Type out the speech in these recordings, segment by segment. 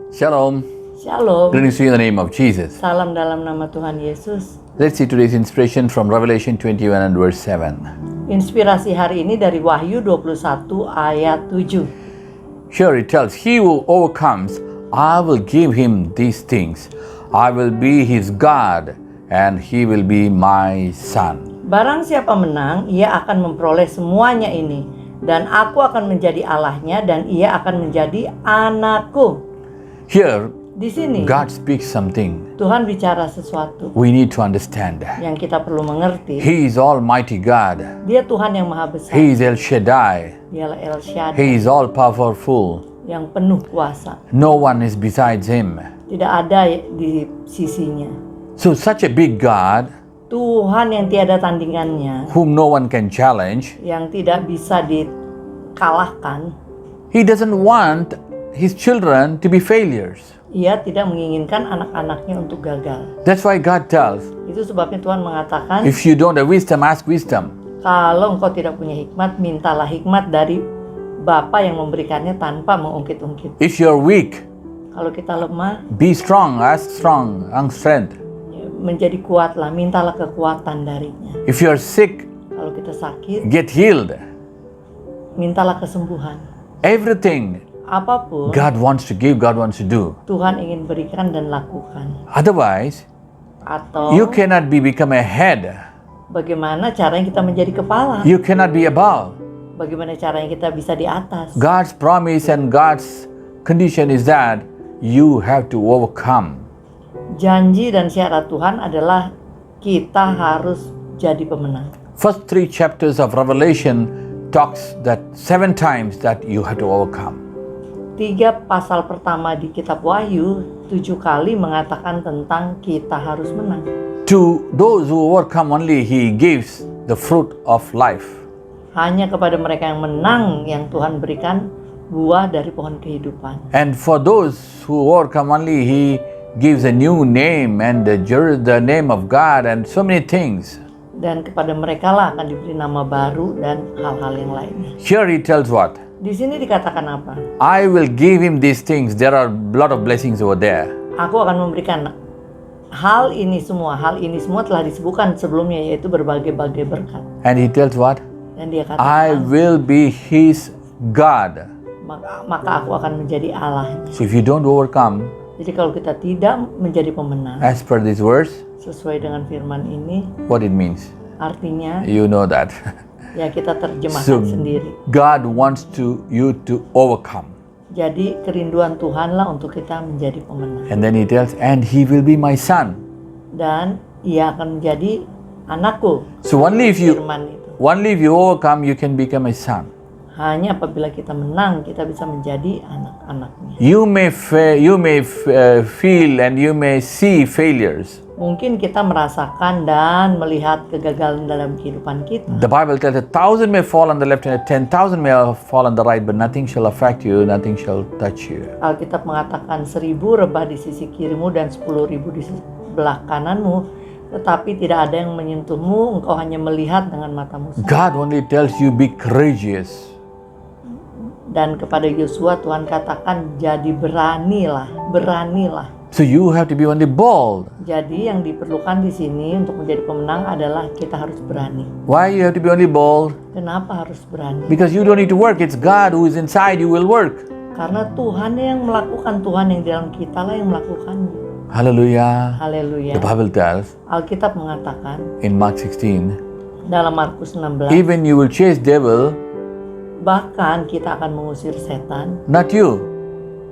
Shalom. Shalom. Greetings to you in the name of Jesus. Salam dalam nama Tuhan Yesus. Let's see today's inspiration from Revelation 21 and verse 7. Inspirasi hari ini dari Wahyu 21 ayat 7. Here it tells, "He who overcomes, I will give him these things. I will be his God, and he will be my son." Barang siapa menang, ia akan memperoleh semuanya ini, dan aku akan menjadi Allahnya, dan ia akan menjadi anakku. Here, Di sini God speaks something Tuhan bicara sesuatu we need to understand. yang kita perlu mengerti. He is Almighty God. Dia Tuhan yang maha besar. He is El Shaddai. Dialah El Shaddai He is all powerful. yang penuh kuasa. No one is besides him. Tidak ada di sisinya. So such a big God Tuhan yang tiada tandingannya, whom no one can challenge, yang tidak bisa dikalahkan. he doesn't want his children to be failures. Ia tidak menginginkan anak-anaknya untuk gagal. That's why God tells, Itu sebabnya Tuhan mengatakan, if you don't have wisdom, ask wisdom. kalau engkau tidak punya hikmat, mintalah hikmat dari Bapa yang memberikannya tanpa mengungkit-ungkit. If you're weak, Kalau kita lemah, be strong, ask strength. menjadi kuatlah, mintalah kekuatan darinya. If you're sick, Kalau kita sakit, get healed. mintalah kesembuhan. Everything Apapun God wants to give, God wants to do. Tuhan ingin berikan dan lakukan. Otherwise, Atau you cannot become a head. bagaimana caranya kita menjadi kepala? You cannot be above. Bagaimana caranya kita bisa di atas? God's promise and God's condition is that you have to overcome. Janji dan syarat Tuhan adalah kita harus jadi pemenang. First 3 chapters of Revelation talks that 7 times that you have to overcome. 3 pasal pertama di kitab Wahyu 7 kali mengatakan tentang kita harus menang. To those who overcome only, He gives the fruit of life. Hanya kepada mereka yang menang yang Tuhan berikan buah dari pohon kehidupan. And for those who overcome only, He gives a new name and the name of God and so many things. Dan kepada mereka lah akan diberi nama baru dan hal-hal yang lainnya. Here He tells what? Di sini dikatakan apa? I will give him these things. There are a lot of blessings over there. Aku akan memberikan hal ini semua telah disebutkan sebelumnya, yaitu berbagai-bagai berkat. And He tells what? Dan dia I katakan, will be his God. maka aku akan menjadi Allahnya. So if you don't overcome, Jadi kalau kita tidak menjadi pemenang, as per this verse, sesuai dengan firman ini, what it means, artinya you know that. ya kita terjemahkan So sendiri. God wants you to overcome. Jadi kerinduan Tuhan lah untuk kita menjadi pemenang. And then He tells, and he will be my son. Dan ia akan menjadi anakku. So only if you Firman itu. overcome, you can become a son. Hanya apabila kita menang, kita bisa menjadi anak-anaknya. You may feel and you may see failures. Mungkin kita merasakan dan melihat kegagalan dalam kehidupan kita. The Bible tells 1,000 may fall on the left and 10,000 may fall on the right, but nothing shall affect you, nothing shall touch you. Alkitab mengatakan 1.000 rebah di sisi kirimu dan 10.000 di sebelah kananmu, tetapi tidak ada yang menyentuhmu, engkau hanya melihat dengan matamu saja. God only tells you be courageous. Dan kepada Yosua Tuhan katakan, jadi beranilah. So you have to be only bold. Jadi yang diperlukan di sini untuk menjadi pemenang adalah kita harus berani. Why you have to be only bold? Kenapa harus berani? Because you don't need to work. It's God who is inside you will work. Karena Tuhan yang melakukan, Tuhan yang di dalam kita lah yang melakukannya. Hallelujah. Haleluya. The Bible tells Alkitab mengatakan in Mark 16, dalam Markus 16, even you will chase devil, bahkan kita akan mengusir setan, not you.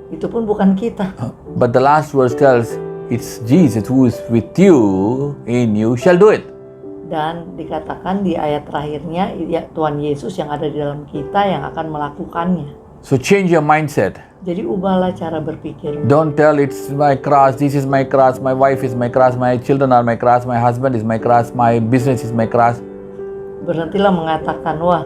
itu pun bukan kita. But the last verse tells, it's Jesus who is with you, in you, shall do it. Dan dikatakan di ayat terakhirnya, ya Tuhan Yesus yang ada di dalam kita yang akan melakukannya. So change your mindset. Jadi ubahlah cara berpikir. Don't tell it's my cross, this is my cross, my wife is my cross, my children are my cross, my husband is my cross, my business is my cross. Berhentilah mengatakan, wah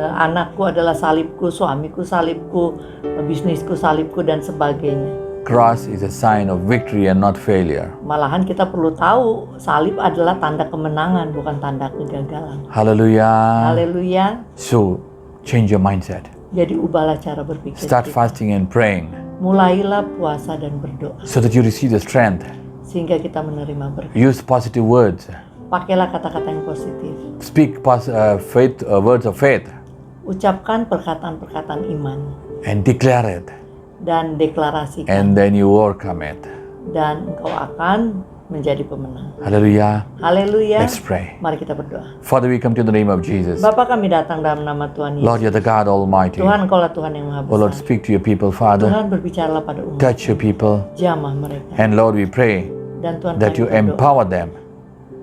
anakku adalah salibku, suamiku salibku, bisnisku salibku, dan sebagainya. Cross is a sign of victory and not failure. Malahan kita perlu tahu salib adalah tanda kemenangan, bukan tanda kegagalan. Hallelujah. Haleluya. So change your mindset. Jadi ubahlah cara berpikir Start kita. fasting and praying Mulailah puasa dan berdoa so that you receive the strength. sehingga kita menerima berkat. Use positive words. Pakailah kata-kata yang positif. Speak words of faith Ucapkan perkataan-perkataan iman and declare it. dan deklarasikan, And then you overcome it. dan engkau akan menjadi pemenang. Hallelujah. Haleluya. Let's pray. Mari kita berdoa. Father, we come to the name of Jesus. Bapa, kami datang dalam nama Tuhan Lord, Yesus. you're the God Almighty. Tuhan, Engkaulah Tuhan yang Maha Oh Lord, Besar. speak to your people, Father. Tuhan, berbicaralah pada umat. Touch your people. Jamah mereka. And Lord, we pray Dan Tuhan, that you kami berdoa, empower them,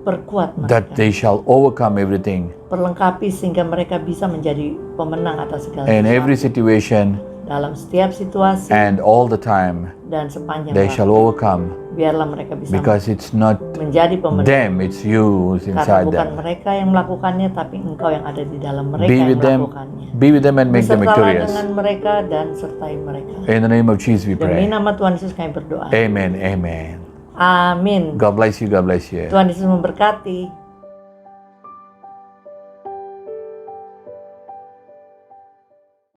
perkuat that mereka. they shall overcome everything. Perlengkapi sehingga mereka bisa menjadi pemenang atas segala In sesuatu. every situation Dalam setiap situasi and all the time, dan sepanjang they waktu. shall overcome. Biarlah mereka bisa Because it's not menjadi pemenang. them, it's you who's Karena inside bukan them. mereka yang melakukannya, tapi Engkau yang ada di dalam mereka Be yang with them, melakukannya. be with them and make them Besertalah victorious. dengan mereka dan sertai mereka. In the name of Jesus we Demi pray. nama Tuhan Yesus kami berdoa. Amen, amen. Amin. God bless you, God bless you. Tuhan Yesus memberkati.